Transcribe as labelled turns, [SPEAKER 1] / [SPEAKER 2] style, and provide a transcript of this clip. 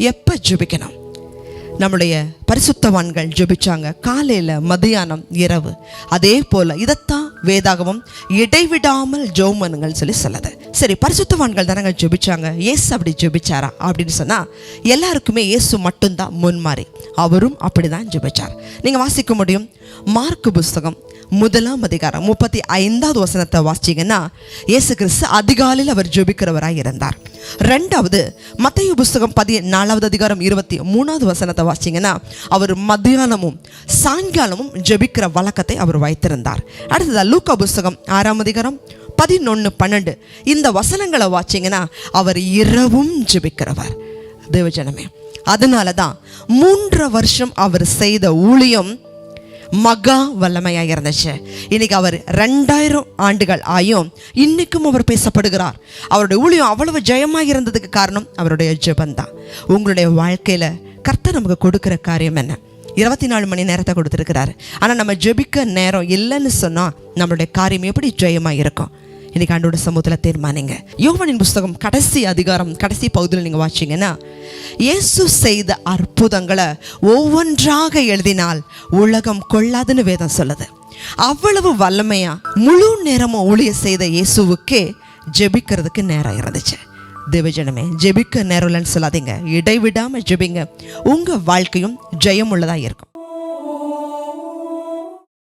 [SPEAKER 1] எப்போ ஜெபிக்கணும்? நம்முடைய பரிசுத்தவான்கள் ஜெபிச்சாங்க, காலையில், மதியானம், இரவு. அதே போல் இதைத்தான் வேதாகமம் இடைவிடாமல் ஜெபம் சொல்லி சொல்லுது. சரி, பரிசுத்தவான்கள் தானங்க ஜெபிச்சாங்க, இயேசு அப்படி ஜெபிச்சாரா அப்படின்னு சொன்னால் எல்லாருக்குமே இயேசு மட்டும்தான் முன்மாறி. அவரும் அப்படி தான் ஜெபிச்சார். நீங்கள் வாசிக்க முடியும். மார்க்கு புஸ்தகம் 1ஆம் அதிகாரம் 35வது வசனத்தை வாசிச்சிங்கன்னா, இயேசு கிறிஸ்து அதிகாலையில் அவர் ஜெபிக்கிறவராக இருந்தார். 2வது மத்தேயு புஸ்தகம் 14வது அதிகாரம் 23வது வசனத்தை வாசிச்சிங்கன்னா, அவர் மத்தியானமும் சாயங்காலமும் ஜெபிக்கிற வழக்கத்தை அவர் வைத்திருந்தார். அடுத்தது லூக்கா புஸ்தகம் 6ஆம் அதிகாரம் 11, 12 இந்த வசனங்களை வாசிச்சிங்கன்னா, அவர் இரவும் ஜெபிக்கிறவர். தேவஜனமே, அதனால தான் 3 வருஷம் அவர் செய்த ஊழியம் மகா வல்லமையாக இருந்துச்சு. இன்னைக்கு அவர் 2000 ஆண்டுகள் ஆயும் இன்னைக்கும் அவர் பேசப்படுகிறார். அவருடைய ஊழியம் அவ்வளவு ஜெயமாக இருந்ததுக்கு காரணம் அவருடைய ஜெபந்தான். உங்களுடைய வாழ்க்கையில் கர்த்தர் நமக்கு கொடுக்குற காரியம் என்ன? 24 மணி நேரத்தை கொடுத்துருக்கிறாரு. ஆனால் நம்ம ஜெபிக்க நேரம் இல்லைன்னு சொன்னால் நம்மளுடைய காரியம் எப்படி ஜெயமாக இருக்கும்? இன்னைக்கு ஆண்டோட சமூகத்தில் தீர்மானிங்க. யோவானின் புஸ்தகம் கடைசி அதிகாரம் கடைசி பகுதியில் நீங்கள் வாசிங்கன்னா, இயேசு செய்த அற்புதங்களை ஒவ்வொன்றாக எழுதினால் உலகம் கொள்ளாதுன்னு வேதம் சொல்லுது. அவ்வளவு வல்லமையா முழு நேரமும் ஊழிய செய்த இயேசுவுக்கே ஜெபிக்கிறதுக்கு நேரம் இருந்துச்சு. தேவஜனமே, ஜெபிக்க நேரம் இல்லைன்னு சொல்லாதீங்க. இடைவிடாமல் ஜெபிங்க. உங்கள் வாழ்க்கையும் ஜெயம் உள்ளதாக இருக்கும்.